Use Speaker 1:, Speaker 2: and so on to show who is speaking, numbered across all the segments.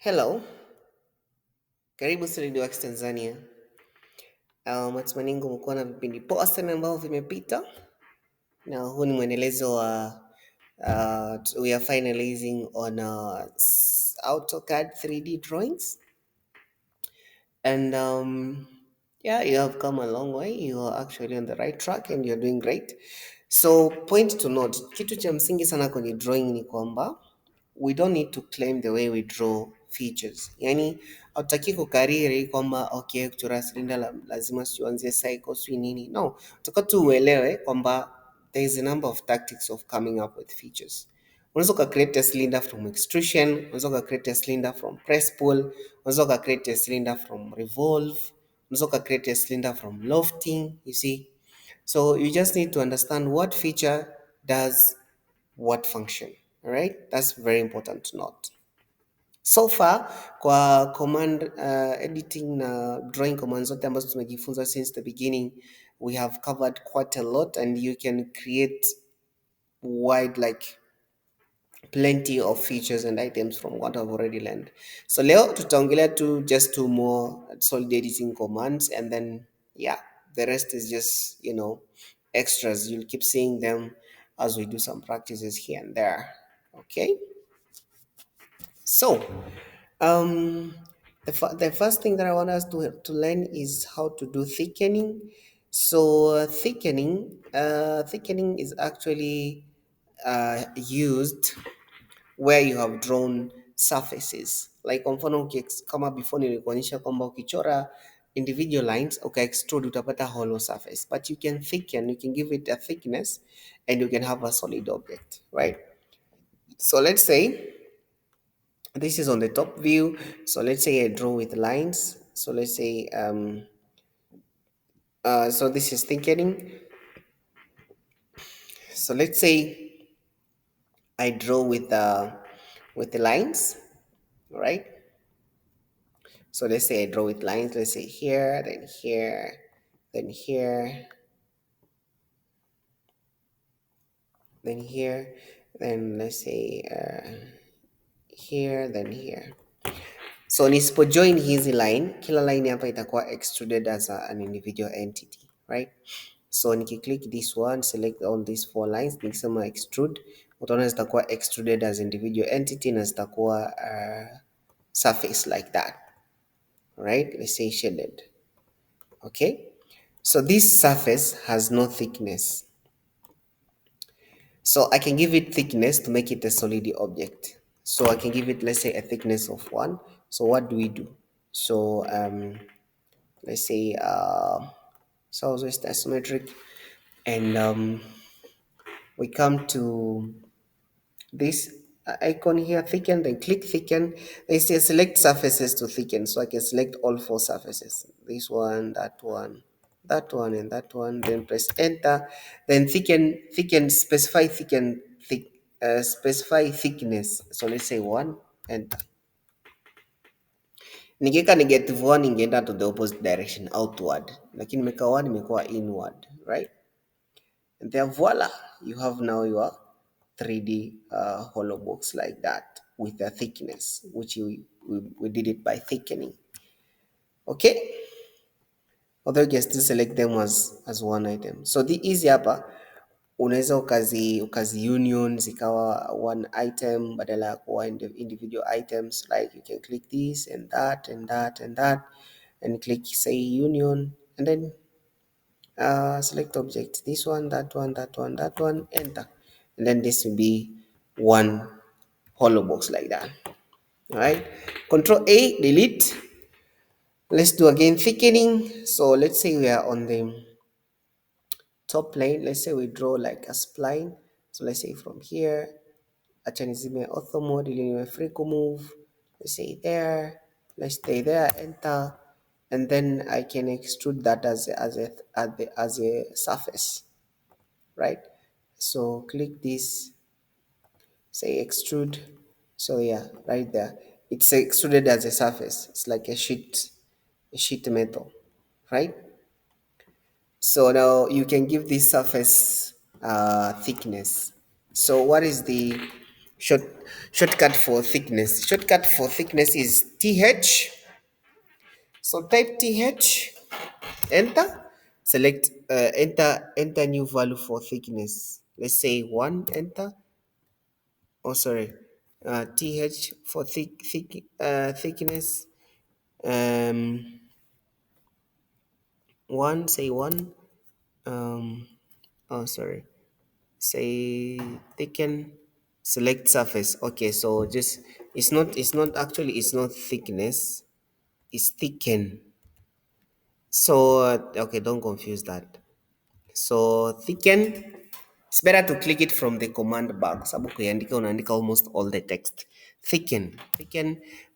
Speaker 1: Hello, karibu SolidWorks Tanzania. Matumaini yangu umekuwa na vipindi poa sana ambavyo vimepita, na huu ni mwendelezo wa we are finalizing on AutoCAD 3D drawings, and yeah, you have come a long way. You are actually on the right track and you're doing great. So point to note, kitu cha msingi sana kwenye drawing ni kwamba we don't need to claim the way we draw features. Yani hautaki kukariri kwamba okay, kuchora cylinder lazima siuanzie cycle si nini. No, utaka tu uelewe kwamba there is a number of tactics of coming up with features. Unaweza uka create a cylinder from extrusion, unaweza uka create a cylinder from press pull, unaweza uka create a cylinder from revolve, unaweza uka create a cylinder from lofting, you see. So you just need to understand what feature does what function. All right, that's very important to note. So far kwa command editing na drawing commands zote ambazo tumejifunza since the beginning, we have covered quite a lot and you can create wide like plenty of features and items from what I've already learned. So leo tutaongelea tu just two more solid editing commands, and then yeah, the rest is just extras. You'll keep seeing them as we do some practices here and there. Okay. So the first thing that I want us to learn is how to do thickening. So thickening is actually used where you have drawn surfaces. Like kwa mfano kama before nilikuonyesha kwamba ukichora individual lines extrude utapata hollow surface, but you can thicken, you can give it a thickness and you can have a solid object, right? So let's say this is on the top view. So let's say I draw with lines. So let's say so this is thickening. So let's say I draw with the lines, right? So let's say I draw with lines. Let's say here, then here, then here, then here, then let's say here, then here. So nisipo join hizi line, kila line hapa itakuwa extruded as an individual entity, right? So nikiclick this one, select all these four lines, nikisema extrude, utaona zitakuwa extruded as individual entity na zitakuwa surface like that, right? Let's say shaded. Okay, so this surface has no thickness, so I can give it thickness to make it a solid object. So I can give it, let's say, a thickness of 1. So what do we do? So let's say southwest isometric, and we come to this icon here, thicken, then click thicken. They say select surfaces to thicken, so I can select all 4 surfaces, this one, that one, that one, and that one. Then press enter, then thicken, specify specify thickness. So let's say 1, enter. Nikiweka negative 1 ingeenda to the opposite direction, outward, lakini nimeka 1 imekuwa inward, right? And then voila, you have now your 3D hollow box like that with a thickness, which we did it by thickening. Okay, although you can still select them as one item. So the easy hapa unaweza ukazi union zikawa one item badala ya kuwa individual items, like you can click this and that and that and that and click say union, and then select object, this one, that one, that one, that one, enter, and then this will be one hollow box like that. All right, Control A, delete. Let's do again thickening. So let's say we are on the top plane. Let's say we draw like a spline. So let's say from here, acha nizime ortho mode ili niwe free kumove. Let's say there, let's stay there, enter, and then I can extrude that as a surface, right? So click this, say extrude. So yeah, right there, it's extruded as a surface. It's like a sheet metal, right? So now you can give this surface thickness. So what is the Short shortcut for thickness. Shortcut for thickness is TH. So type TH, enter, select enter new value for thickness. Let's say 1, enter. Oh sorry. TH for thickness. Um 1, say 1. Um oh sorry. Say thicken, select surface. Okay, so just it's not actually it's not thickness, it's thicken. So okay, don't confuse that. So thicken, it's better to click it from the command bar. Sababu kuiandika unaandika almost all the text. Thicken.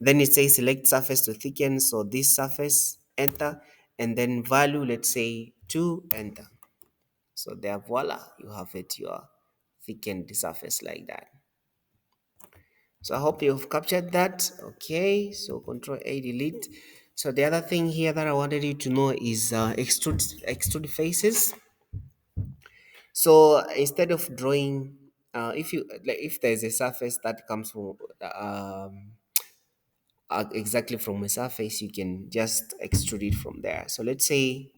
Speaker 1: Then it says select surface to thicken. So this surface, enter, and then value, let's say 2, enter. So there, voila, you have it, your thickened surface like that. So I hope you've captured that. Okay, so Control A, delete. So the other thing here that I wanted you to know is extrude faces. So instead of drawing, if you like, if there's a surface that comes from exactly from a surface, you can just extrude it from there. So let's say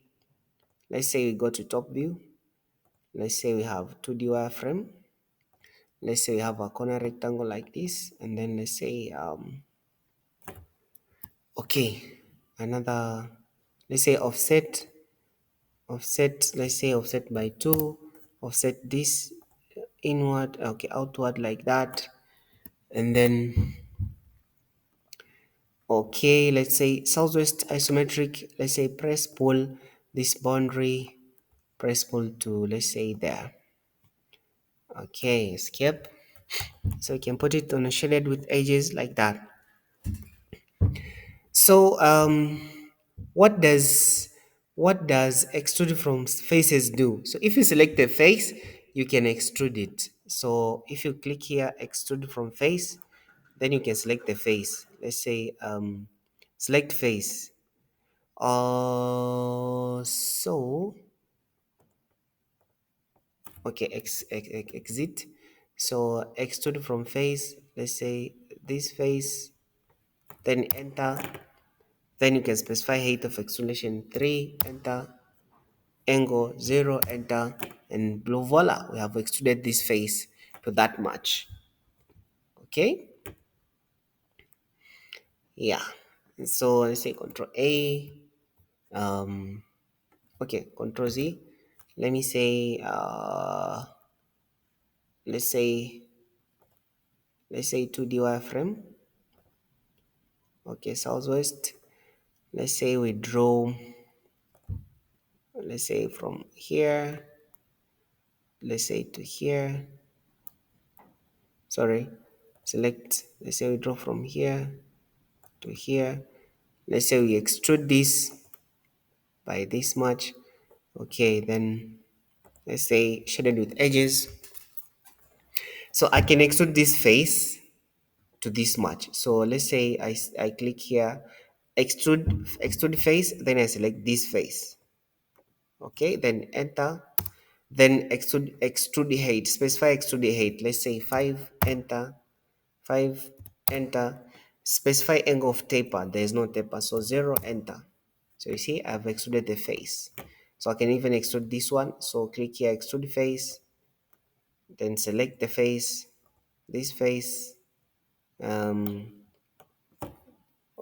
Speaker 1: we go to top view. Let's say we have 2D wireframe. Let's say we have a corner rectangle like this, and then let's say okay, another, let's say offset, let's say offset by 2, offset this inward, okay, outward like that, and then okay, let's say southwest isometric, let's say press pull this boundary, press pull to, let's say there. Okay, escape. So you can put it on a shaded with edges like that. So what does extrude from faces do? So if you select the face, you can extrude it. So if you click here, extrude from face, then you can select the face. Let's say select face. So okay, exit. So extrude from face. Let's say this face, then enter. Then you can specify height of extrusion 3, enter, angle 0, enter, and voila, we have extruded this face to that much. Okay, yeah. So let's say Control A, um, okay, Control Z. Let me say, let's say, let's say 2D wireframe. Okay, southwest. Let's say we draw, let's say from here, let's say to here. Sorry, select, let's say we draw from here to here. Let's say we extrude this by this much. Okay, then let's say shaded with edges. So I can extrude this face to this much. So let's say I click here, extrude face, then I select this face. Okay, then enter, then extrude height, specify extrude height. Let's say 5, enter, 5, enter, specify angle of taper. There is no taper, so 0, enter. So you see I've extruded the face. So I can even extrude this one. So click here, extrude face, then select the face, this face.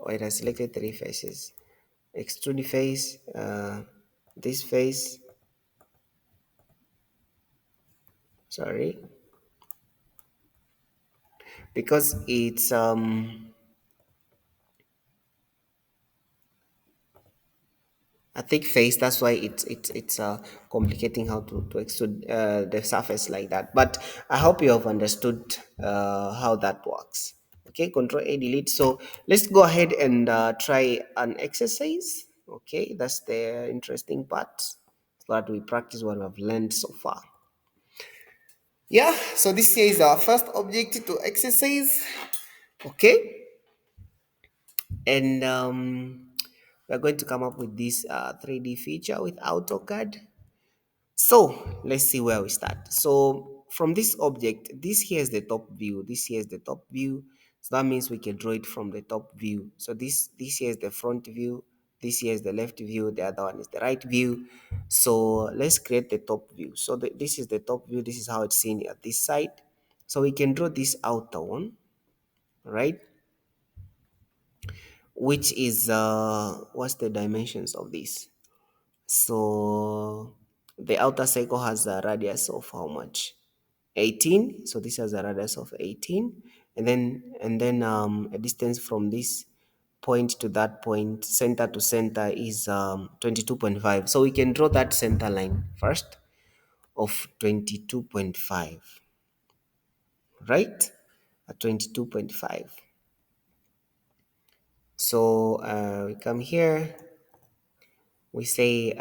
Speaker 1: Wait, I selected 3 faces. Extrude face, this face, sorry, because it's a thick face, that's why it's complicating how to extrude the surface like that. But I hope you have understood how that works. Okay, Control A, delete. So let's go ahead and try an exercise. Okay, that's the interesting part, so that we practice what we've learned so far. Yeah, so this here is our first object to exercise. Okay, and we're going to come up with this 3D feature with AutoCAD. So let's see where we start. So from this object, this here is the top view, this here is the top view. So that means we can draw it from the top view. So this here is the front view, this here is the left view, the other one is the right view. So let's create the top view. So this is the top view, this is how it's seen at this side. So we can draw this outer one, right? Which is what's the dimensions of this? So the outer cycle has a radius of how much? 18. So this has a radius of 18, and then a distance from this point to that point, center to center, is 22.5. So we can draw that center line first of 22.5, right? At 22.5. So we come here, we say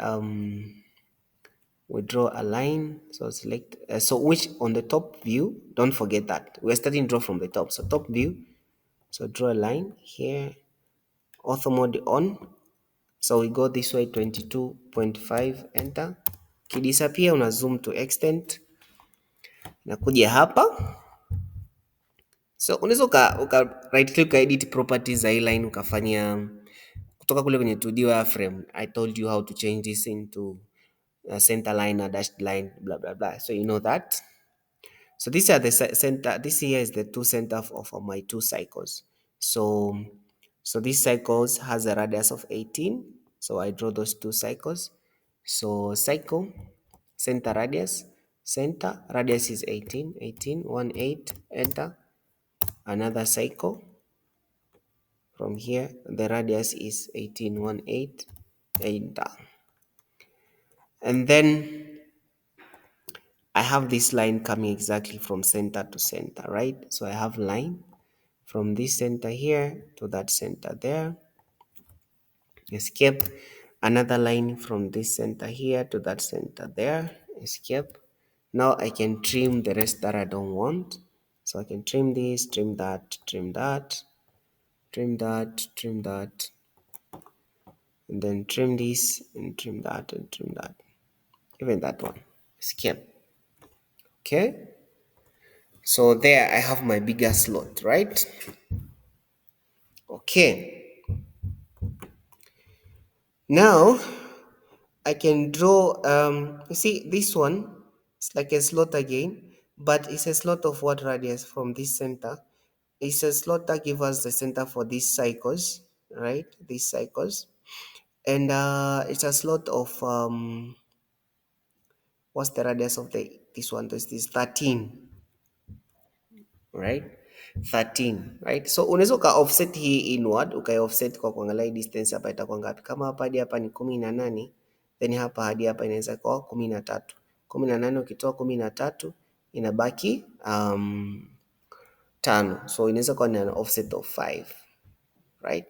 Speaker 1: we draw a line. So select so which on the top view, don't forget that we're starting draw from the top. So top view, so draw a line here, ortho mode on. So we go this way, 22.5, enter. Kidisappear una zoom to extent, nakuja hapa. So unaweza uka right click edit properties za hii line ukafanya kutoka kule kwenye 2D wireframe. I told you how to change this into a center line, a dashed line, blah blah blah. So you know that. So these are the center. This here is the two center of my two cycles. So this cycles has a radius of 18. So I draw those two cycles. So cycle, center radius, center radius is 18, 18, 1, 8, enter. Another cycle from here, the radius is 18, 1, 8, enter. And then I have this line coming exactly from center to center, right? So I have line from this center here to that center there. Escape. Another line from this center here to that center there. Escape. Now I can trim the rest that I don't want. So I can trim this, trim that, trim that, trim that, trim that, and then trim this and trim that and trim that. Even that one. Escape. Okay. So there I have my bigger slot, right? Okay. Now I can draw, you see this one, it's like a slot again, but it's a slot of what radius from this center? It's a slot that gives us the center for these cycles, right? These cycles. And it's a slot of, what's the radius of this one? This is 13, right? 13, right? So unaweza uka offset hii inward, uka offset kwa kuangalia distance hapa itakuwa ngapi. Kama hapa hadi hapa ni 18, then hapa hadi hapa inaweza kuwa 13. 18 ukitoa 13 inabaki 5. So inaweza kuwa ni an offset of 5, right?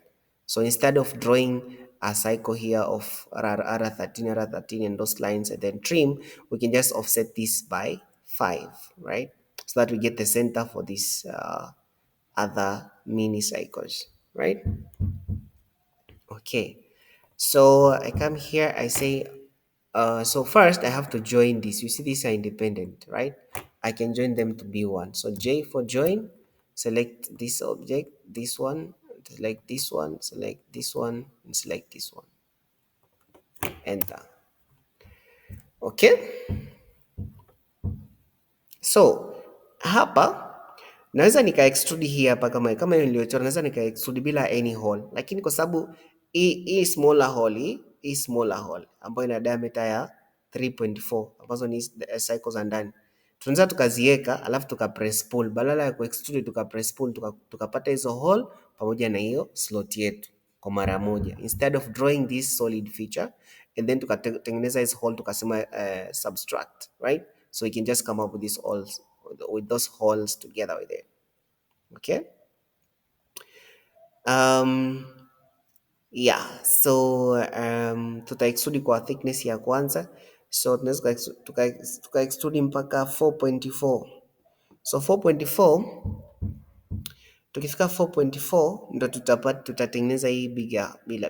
Speaker 1: So instead of drawing a cycle here of R13 and those lines and then trim, we can just offset this by 5, right? So that we get the center for this other mini cycles, right? Okay, so I come here, I say, so first I have to join this. You see these are independent, right? I can join them to be one. So J for join, select this object, this one, select this one, select this one, and select this one. Enter. Okay, so hapa naweza nika extrude hii hapa kama nilivyochora, naweza nika extrude bila any hole, lakini kwa sababu hii smaller hole, hii smaller hole ambayo ina diameter ya 3.4 ambazo ni cycles za ndani, tunaweza tukaziweka alafu tuka press pull, badala ya ku extrude tuka press pull, tukapata hizo hole pamoja na hiyo slot yetu kwa mara moja, instead of drawing this solid feature and then tukatengeneza hizo hole tukasema subtract, right? So we can just come up with these holes, with those holes together with it. Okay. Yeah, so tuta extrude kwa thickness ya kwanza, so tunaweza tuka extrude mpaka 4.4. So 4.4, tukifika 4.4 ndo tutatengeneza hii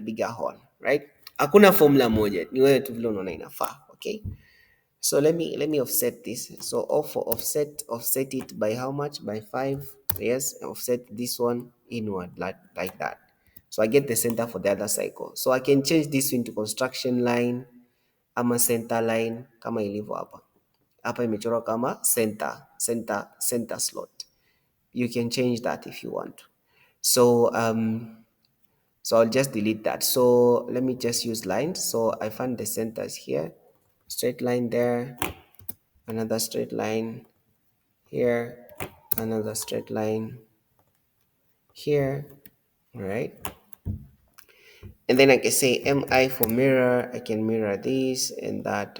Speaker 1: bigger hole, right? Hakuna formula moja, ni wewe tu vile unaona inafaa. Okay, So let me offset this. So off for offset it by how much? By 5. Yes, offset this one inward like that. So I get the center for the other cycle. So I can change this into construction line ama center line kama ilivyo hapa. Hapa imechorwa kama center slot. You can change that if you want. So I'll just delete that. So let me just use lines. So I find the centers here, straight line there, another straight line here, another straight line here, right? And then I can say mi for mirror. I can mirror this and that,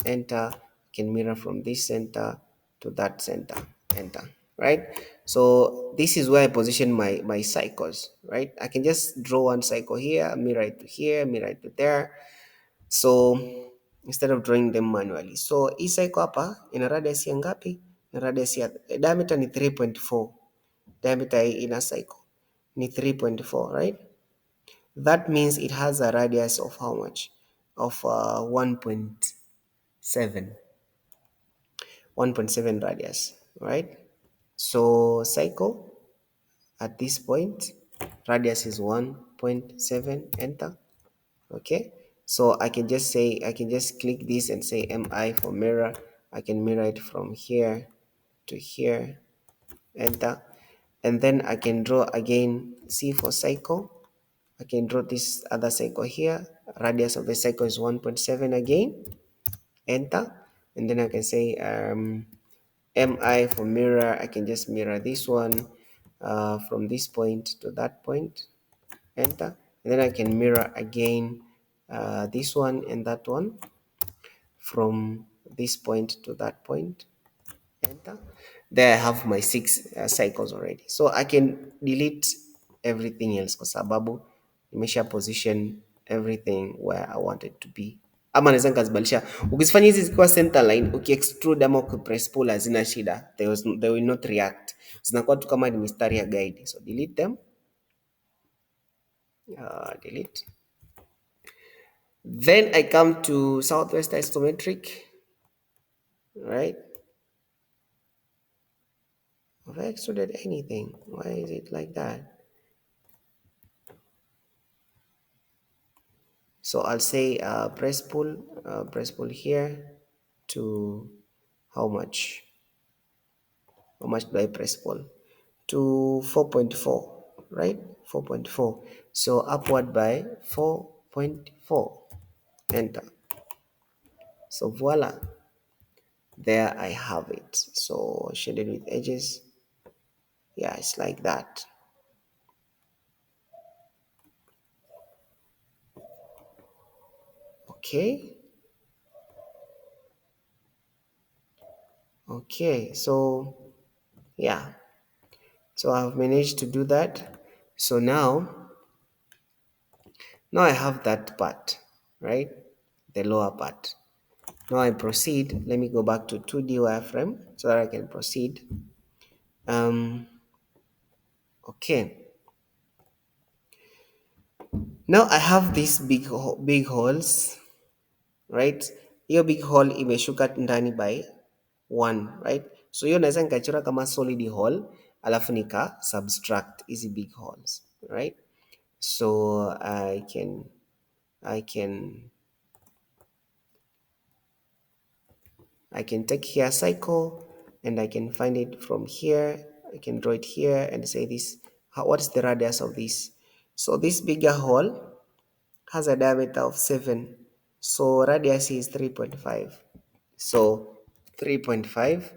Speaker 1: enter. I can mirror from this center to that center, enter, right? So this is where I position my cycles, right? I can just draw one cycle here, mirror it to here, mirror it to there. So instead of drawing them manually. So hii cycle hapa ina radius ya ngapi? Ina radius ya diameter ni 3.4. Diameter hii ina cycle ni 3.4, right? That means it has a radius of how much? Of 1.7. 1.7 radius, right? So cycle at this point, radius is 1.7, enter. Okay, so I can just click this and say mi for mirror. I can mirror it from here to here, enter. And then I can draw again C for cycle. I can draw this other cycle here. Radius of the cycle is 1.7 again, enter. And then I can say mi for mirror. I can just mirror this one from this point to that point, enter. And then I can mirror again this one and that one from this point to that point, enter. There I have my 6 cycles already. So I can delete everything else kwa sababu nimesha position everything where I want it to be, ama naweza nikazibadilisha. Ukizifanya hizi zikiwa center line, ukiextrude ama ukipress pull hazina shida, they will not react, zinakuwa tu kama ni mistari ya guide. So delete them, delete. Then I come to southwest isometric, right? Have I extruded anything? Why is it like that? So I'll say press pull here to how much? How much do I press pull? To 4.4, right? 4.4. So upward by 4.4, enter. So voila, there I have it. So shaded with edges. Yeah, it's like that. Okay. Okay, so yeah, so I've managed to do that. So now I have that part, right? The lower part. Now I proceed. Let me go back to 2D wireframe so that I can proceed. Okay. Now I have these big holes, right? Hiyo big hole imeshuka ndani by 1, right? So hiyo naweza nikachora kama solid hole alafu nika subtract hizi big holes, right? So I can take here cycle and I can find it from here. I can draw it here and say this, what is the radius of this? So this bigger hole has a diameter of 7. So radius is 3.5. So 3.5,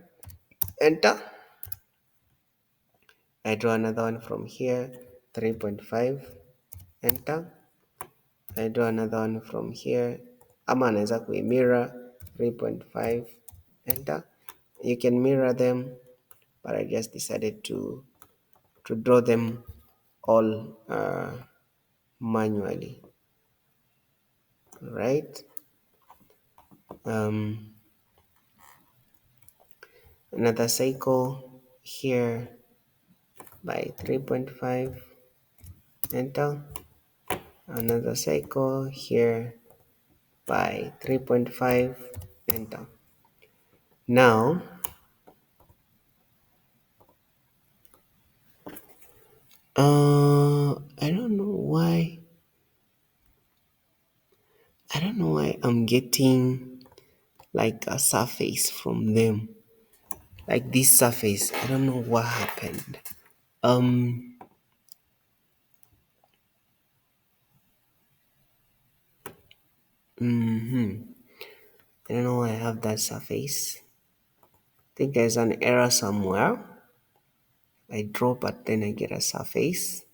Speaker 1: enter. I draw another one from here, 3.5, enter. I draw another one from here, ama naweza mirror 3.5, enter. You can mirror them, but I just decided to draw them all manually, right? Another cycle here by 3.5, enter. Another cycle here by 3.5, enter. Now, I don't know why. I don't know why I'm getting like a surface from them. Like this surface. I don't know what happened. Um, I don't know why I have that surface. I think there's an error somewhere. I draw, but then I get a surface.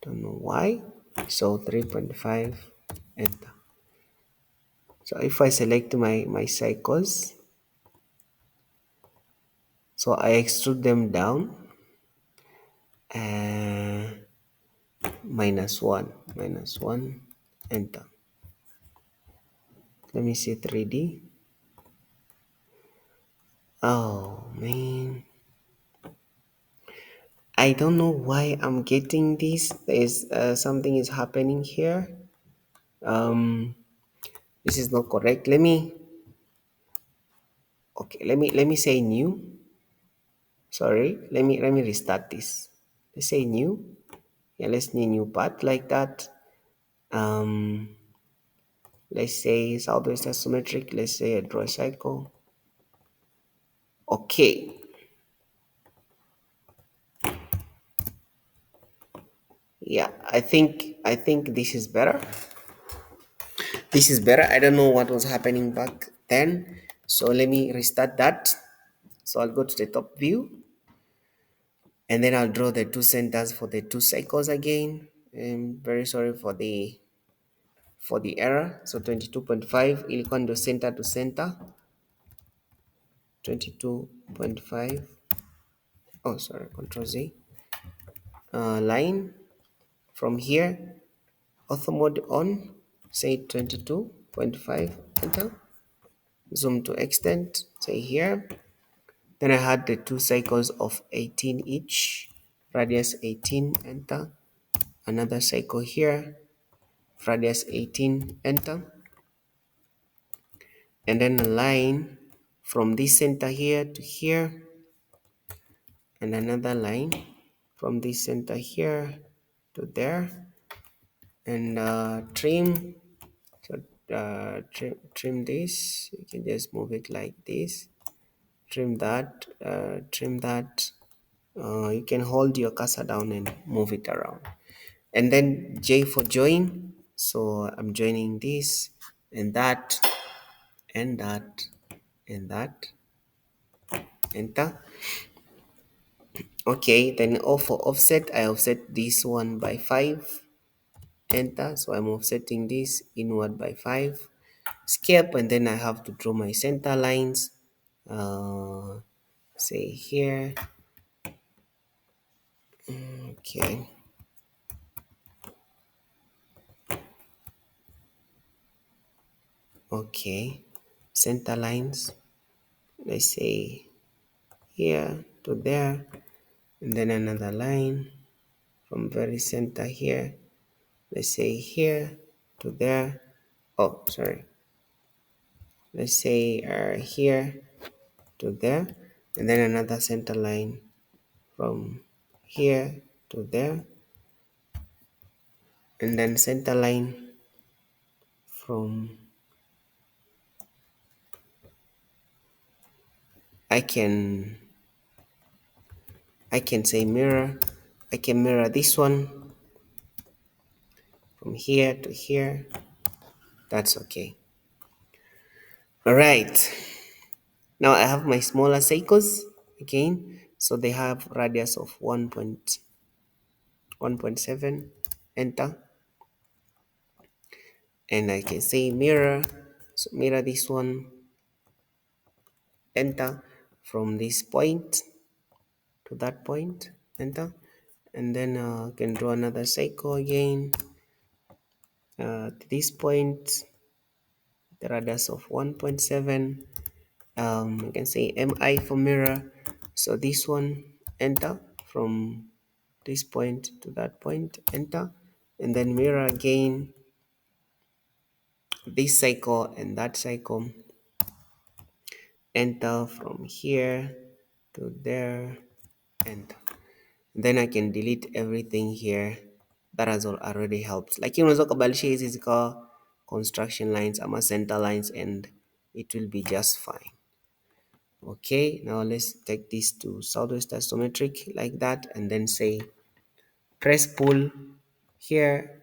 Speaker 1: Don't know why. So 3.5, enter. So if I select my cycles, so I extrude them down, uh, minus 1, enter. Let me see 3D. Oh man, I don't know why I'm getting this. There's something is happening here. Um, this is not correct. Let me say new. Sorry, let me restart this. Let's say new. Yeah, let's new part like that. Um, let's say southwest isometric. Let's say a draw cycle. Okay. Yeah, I think this is better. This is better. I don't know what was happening back then. So let me restart that. So I'll go to the top view and then I'll draw the two centers for the two cycles again. I'm very sorry for the error. So 22.5 ilikuwa ndio center to center. 22.5. Oh, sorry, Control Z. Line from here, auto mode on, say 22.5, enter. Zoom to extent, say here. Then I had the two cycles of 18 each, radius 18, enter. Another cycle here, radius 18, enter. And then a line from this center here to here, and another line from this center here to there, and trim. So trim this. You can just move it like this. Trim that. Trim that. You can hold your cursor down and move it around. And then J for join. So I'm joining this and that and that and that. Enter. Okay, then O for offset, I offset this one by 5. Enter. So I'm offsetting this inward by 5. Escape, and then I have to draw my center lines. Say here. Okay. Okay. Center lines. Let's say here to there, and then another line from very center here. Let's say here to there. Oh, sorry. Let's say here to there, and then another center line from here to there, and then center line from I can say mirror. I can mirror this one from here to here. That's okay. All right. Now I have my smaller cycles again. So they have radius of 1.7. Enter. And I can say mirror. So mirror this one. Enter. From this point to that point. Enter. And then I can draw another cycle again. To this point, the radius of 1.7. I can say mi for mirror. So this one, enter. From this point to that point, enter. And then mirror again. this cycle and that cycle, enter from here to there, enter. Then I can delete everything here. That has already helped. Lakini unaweza kubadilisha hizi zikawa construction lines ama center lines and it will be just fine. Okay, now let's take this to southwest isometric like that and then say press pull here.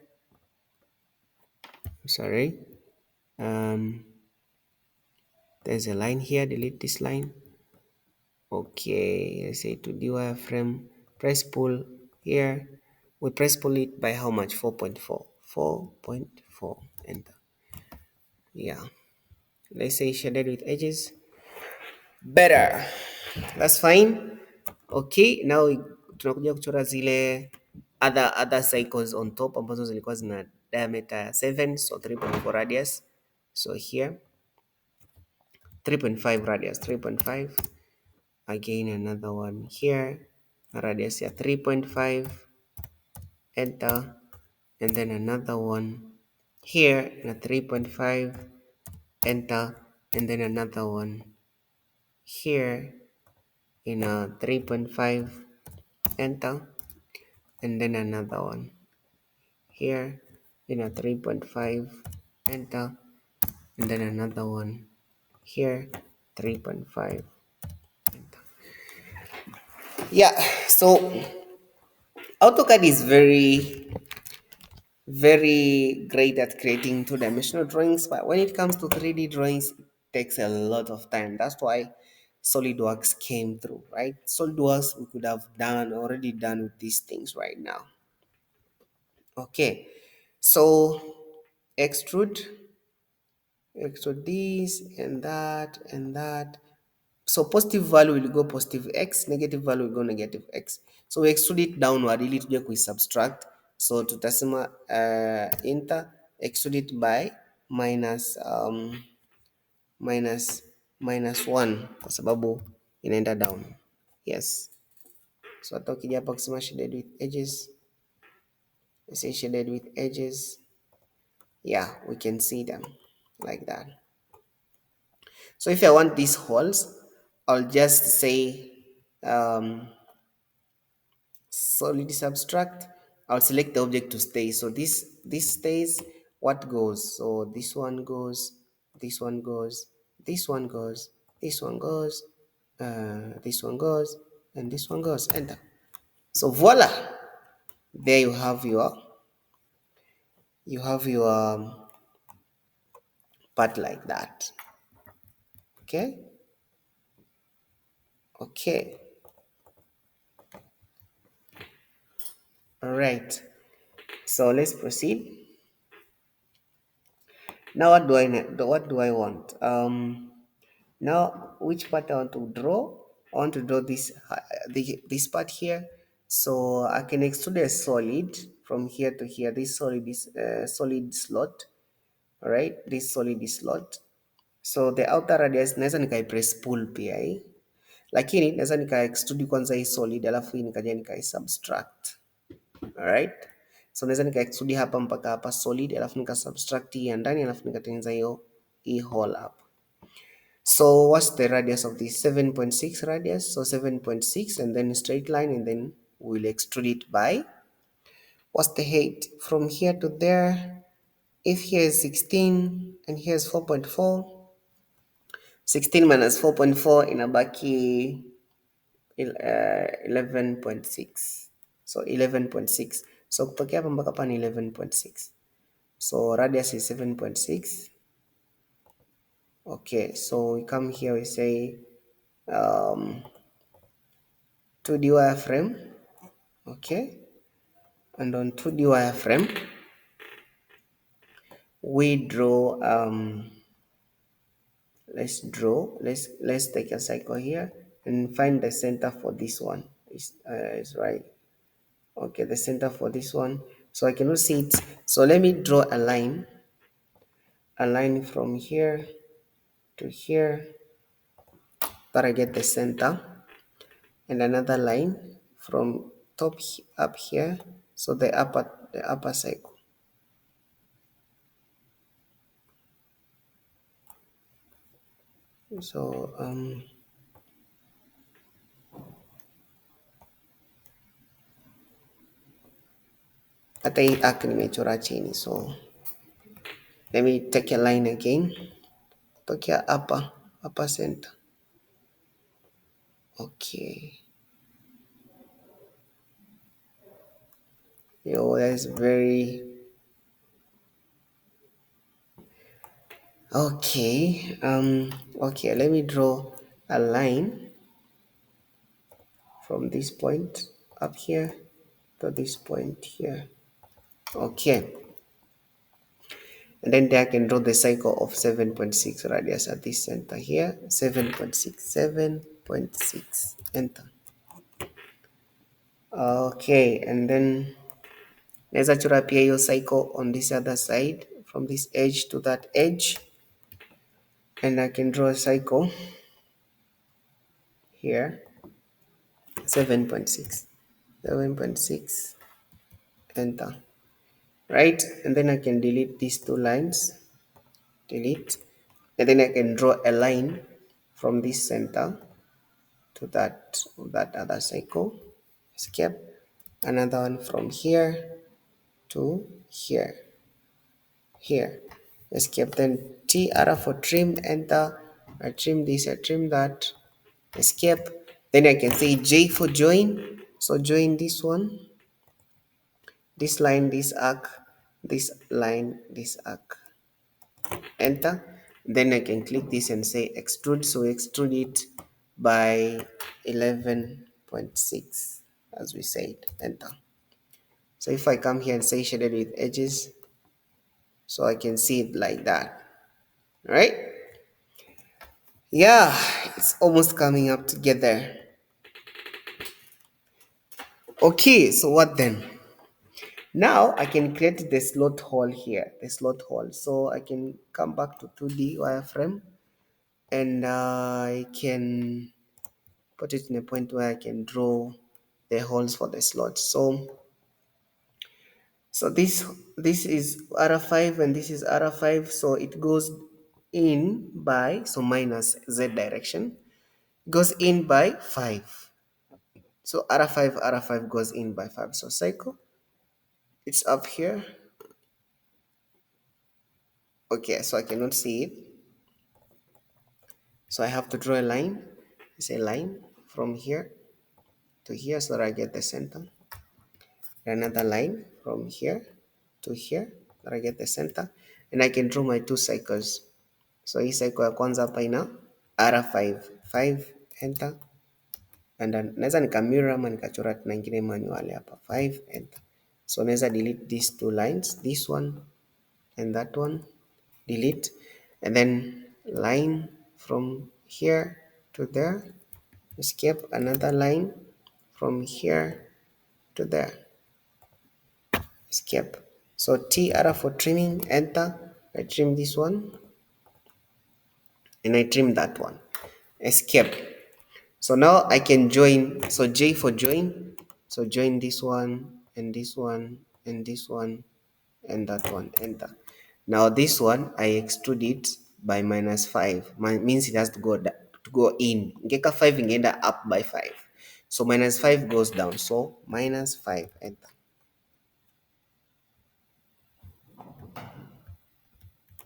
Speaker 1: Sorry. There's a line here, delete this line. Okay, I say to the wireframe, press pull here. We press pull it by how much? 4.4. 4.4. Enter. Yeah. Let's say shaded with edges. Better. That's fine. Okay, now tunakuja kuchora zile other cycles on top ambazo zilikuwa zina diameter 7, so 3.4 radius. So here 3.5 radius, 3.5. Again another one here, radius ya 3.5, enter, and then another one here na 3.5, enter, and then another one here in a 3.5, enter, and then another one here in a 3.5, enter, and then another one here 3.5, enter. Yeah, so AutoCAD is very great at creating two-dimensional drawings, but when it comes to 3D drawings, it takes a lot of time. That's why SolidWorks came through, right? SolidWorks we could have already done with these things right now. Okay, so extrude this and that and that. So positive value will go positive x, negative value will go negative x. So we extrude it downward ili tuje kuisubtract. So tutasema enter, extrude it by minus minus 1 kwa sababu inaenda down. Yes. So hata ukija hapa kusema shaded with edges, I say shaded with edges. Yeah, we can see them like that. So if I want these holes, I'll just say solid subtract. I'll select the object to stay. So this stays. What goes? So this one goes, this one goes, this one goes, this one goes, this one goes, and this one goes. Enter. So voila! There you have your part like that. Okay. Okay. All right. So let's proceed. Now what do I need? What do I want? Now which part I want to draw? I want to draw this this part here. So I can extrude a solid from here to here. This solid is solid slot. All right, this solid is slot. So the outer radius naweza nikaipress pull pia hii, lakini naweza nika extrude kwanza hii solid alafu hii nikaja nikai subtract. Alright, so naweza nika extrude hapa mpaka hapa solid alafu nika subtract hii ya ndani alafu nikatengeneza hii hole up. So what's the radius of this? 7.6 radius. So 7.6 and then straight line and then we'll extrude it by, what's the height from here to there? If here is 16 and here is 4.4, 16 minus 4.4 inabaki 11.6. So 11.6. So kutokea hapa mpaka hapa ni 11.6. So radius is 7.6. Okay, so we come here, we say 2D wireframe. Okay, and on 2D wireframe, we draw let's take a cycle here and find the center for this one. Is right. Okay, the center for this one. So I cannot see it. So let me draw a line from here to here that I get the center, and another line from top up here. So the upper cycle. So hata hii arc nimechora chini, so let me take a line again tokea upper center. Okay, yo, that's very okay. Okay, let me draw a line from this point up here to this point here. Okay, and then there I can draw the cycle of 7.6 radius at this center here. 7.6, enter. Okay, and then naweza chora pia hiyo cycle on this other side from this edge to that edge, and I can draw a cycle here. 7.6, enter. Right, and then I can delete these two lines, delete, and then I can draw a line from this center to that other cycle, escape, another one from here to here, escape, then T arrow for trim, enter. I trim this, I trim that, escape, then I can say J for join, so join this one, this line, this arc, this line, this arc, enter. Then I can click this and say extrude, so extrude it by 11.6 as we said, enter. So if I come here and say shaded with edges, so I can see it like that, right? Yeah, it's almost coming up together. Okay, so what then? Now I can create the slot hole here, the slot hole. So I can come back to 2D wireframe, and I can put it in a point where I can draw the holes for the slot. So this is R5 and this is R5, so it goes in by, so minus Z direction, goes in by 5. So R5 goes in by 5. So cycle, it's up here. Okay, so I cannot see it. So I have to draw a line. It's a line from here to here so that I get the center. Another line from here to here that I get the center. And I can draw my two cycles. So hii cycle ya kwanza hapa ina R5, 5, enter. And then naweza nikamira ama nikachora tena ingine manual hapa, 5, enter. So naweza delete these two lines, this one and that one, delete, and then line from here to there, escape, another line from here to there, escape. So T arrow for trimming, enter. I trim this one and I trim that one, escape. So now I can join, so J for join, so join this one and this one and this one and that one, enter. Now this one I extrude it by -5, means it has to go in. Ngeka 5 ingeenda up by 5, so -5 goes down, so -5, enter.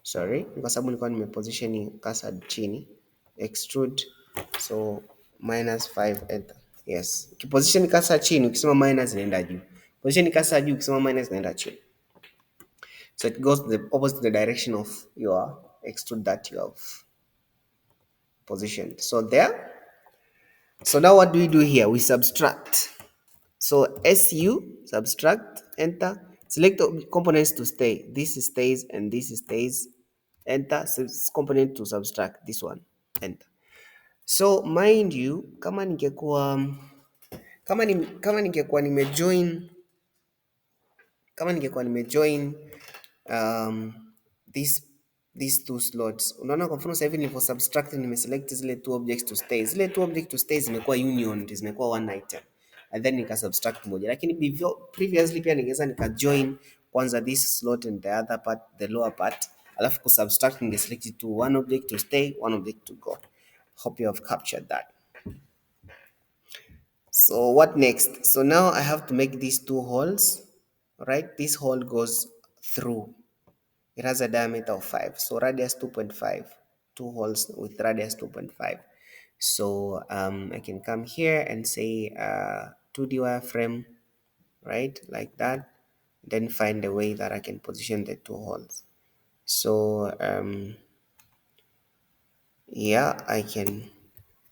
Speaker 1: Sorry, kwa sababu nilikuwa nimeposition cursor chini, extrude, so -5, enter. Yes, ukiposition cursor chini ukisema minus inaenda juu, position cursor juu ukisema minus inaenda chini. So it goes the opposite the direction of your extrude that you have positioned. So there. So now what do we do here? We subtract. So SU, subtract, enter. Select the components to stay. This stays and this stays. Enter. Component to subtract. This one. Enter. So mind you, kama ningekuwa nimejoin um, these two slots. Unaona kwa mfano sasa hivi nilipo subtract nimeselect zile two objects to stay. Zile two objects to stay zimekuwa union, zimekuwa one item. And then nika subtract moja. Lakini previously pia ningeweza nika join kwanza this slot and the other part, the lower part. Alafu ku subtract ningeselect to one object to stay, one object to go. Hope you have captured that. So what next? So now I have to make these two holes, right? This hole goes through. It has a diameter of 5. So radius 2.5. Two holes with radius 2.5. So I can come here and say 2D wireframe, right? Like that. Then find a way that I can position the two holes. So yeah, I can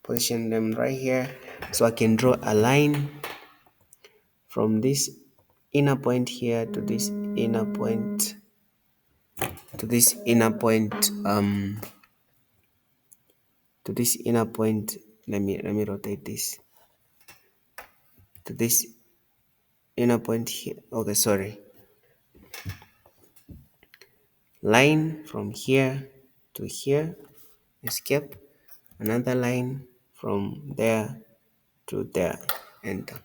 Speaker 1: position them right here. So I can draw a line from this inner point here to this inner point to this inner point to this inner point. Let me rotate this to this inner point here. Okay, sorry. Line from here to here, escape. Another line from there to there, enter.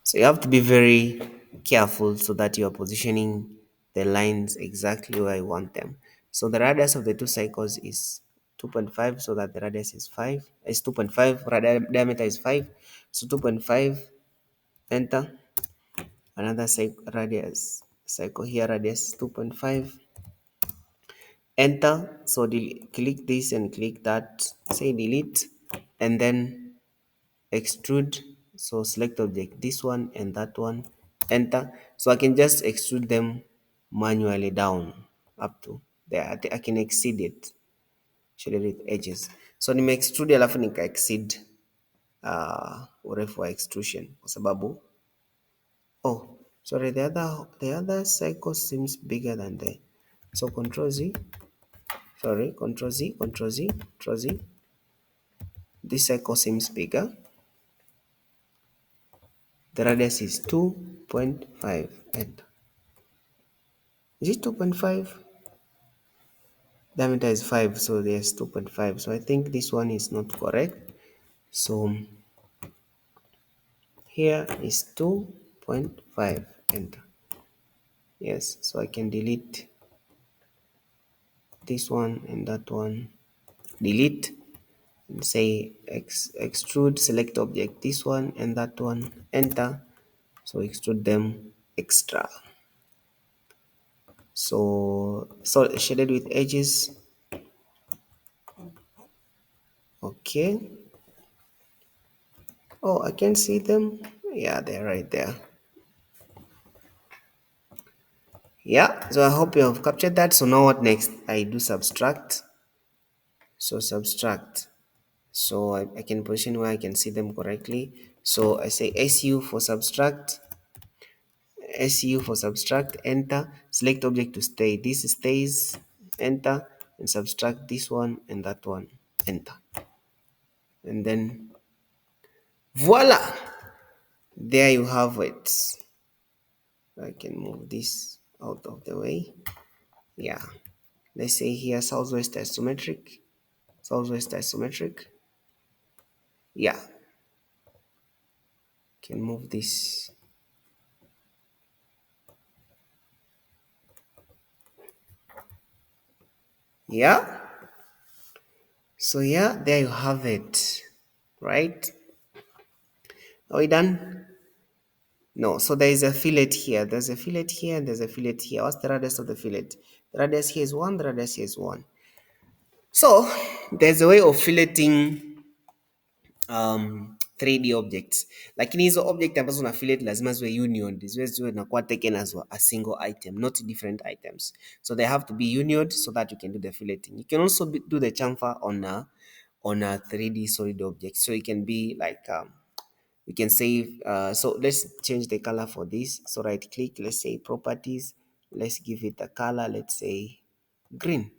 Speaker 1: So you have to be very careful so that you are positioning the lines exactly where you want them. So the radius of the two cycles is 2.5, so that the radius is 5. It's 2.5, diameter is 5. So 2.5, enter. Another radius cycle here, radius 2.5, enter. So click this and click that, say delete, and then extrude. So select object, this one and that one, enter. So I can just extrude them manually down up to there. I can exceed it, shaded with edges. So nime extrude alafu nika exceed urefu wa extrusion kwa sababu, oh sorry, the other cycle seems bigger than the, so control Z, sorry, control Z, control Z, control Z. This cycle seems bigger. The radius is 2.5, and is it 2.5? Diameter is 5, so there's 2.5. So I think this one is not correct. So here is 2.5, enter. Yes, so I can delete this one and that one. Delete and say extrude, select object, this one and that one, enter. So extrude them extra. So shaded with edges. Okay. Oh, I can see them. Yeah, they're right there. Yeah, so I hope you have captured that. So now what next? I do subtract. So subtract. So I can position where I can see them correctly. So I say SU for subtract. SU for subtract, enter. Select object to stay. This stays, enter. And subtract this one and that one, enter. And then voila! There you have it. I can move this out of the way. Yeah. Let's say here southwest isometric. Southwest isometric. Yeah. Can move this. Yeah. So yeah, there you have it. Right? Are we done? No. So there is a fillet here. There's a fillet here and there's a fillet here. What's the radius of the fillet? The radius here is 1. The radius here is 1. So there's a way of filleting 3D objects, lakini hizo object ambazo una fillet lazima ziwe unioned, ziwe zinakuwa taken as a single item, not different items. So they have to be unioned so that you can do the filleting. You can also do the chamfer on a 3D solid object. So it can be like we can save. So let's change the color for this. So right click, let's say properties, let's give it a color, let's say green,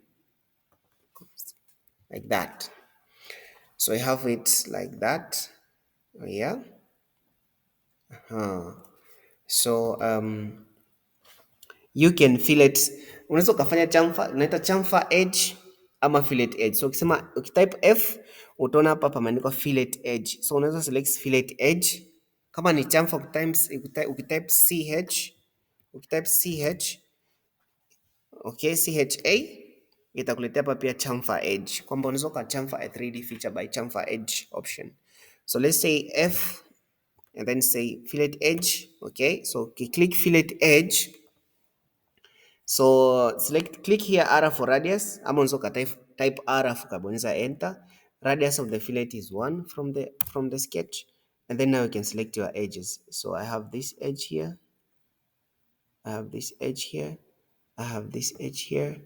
Speaker 1: like that. So I have it like that. Yeah. So you can fillet, unaweza ukafanya chamfer, unaita chamfer edge ama fillet edge. So ukisema ukitype F utaona hapa pameandikwa fillet edge. So unaweza select fillet edge. Kama ni chamfer times ukitype CH, ukitype CH, okay, CHA, itakuletea hapa pia chamfer edge, kwamba unaweza ka chamfer a 3D feature by chamfer edge option. So let's say F and then say fillet edge. Okay, so click fillet edge. So click here R for radius. Ama unaweza ka type R ukabonyeza enter. Radius of the fillet is 1 from the sketch, and then now you can select your edges. So I have this edge here, I have this edge here, I have this edge here,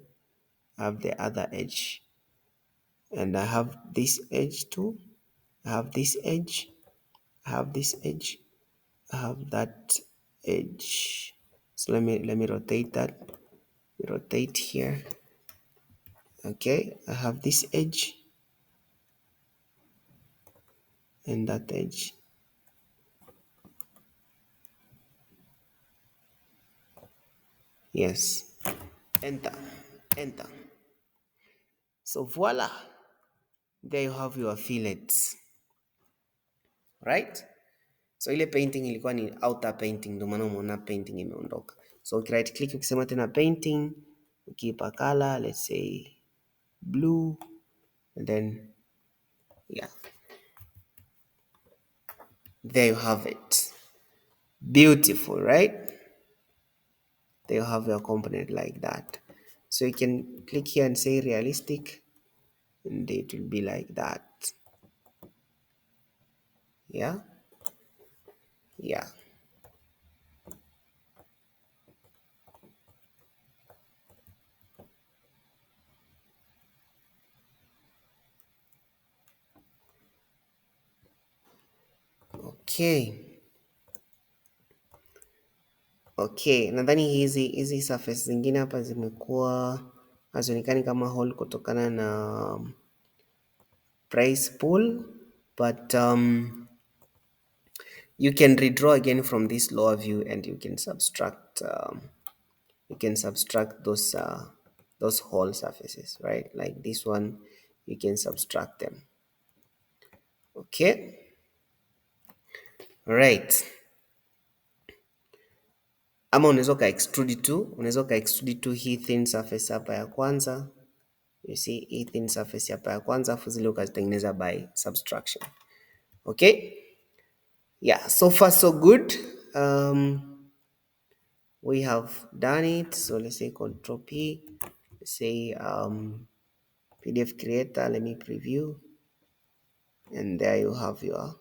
Speaker 1: I have the other edge, and I have this edge too. I have this edge, I have this edge, I have that edge. So let me rotate that. Rotate here. Okay, I have this edge and that edge. Yes, enter, enter. So voila, there you have your fillets, right? So ile painting ilikuwa ni outer painting, ndio maana umeona painting imeondoka. So right click ukisema tena painting, ukiipa color, let's say blue, and then yeah, there you have it. Beautiful, right? There you have your component like that. So you can click here and say realistic, and it will be like that. Yeah, yeah. Okay. Okay, nadhani hizi surface zingine hapa zimekuwa hazionekani kama hole kutokana na price pool, but you can redraw again from this lower view and you can subtract those hole surfaces, right? Like this one, you can subtract them. Okay, right. Ama unaweza ka extrude tu, unaweza ka extrude tu hii thin surface hapa ya kwanza. You see hii thin surface hapa ya kwanza, afu zile ukazitengeneza by subtraction. Okay, yeah, so far so good. We have done it. So let's say Control P, let's say PDF creator, let me preview, and there you have your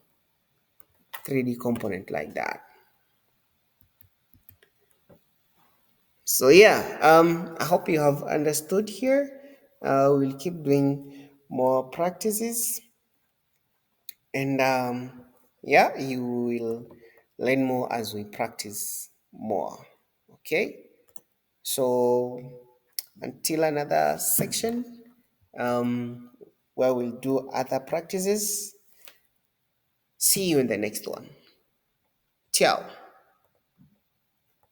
Speaker 1: 3D component like that. So yeah, I hope you have understood here. We'll keep doing more practices, and yeah, you will learn more as we practice more. Okay, so until another section where we'll do other practices, see you in the next one. Ciao.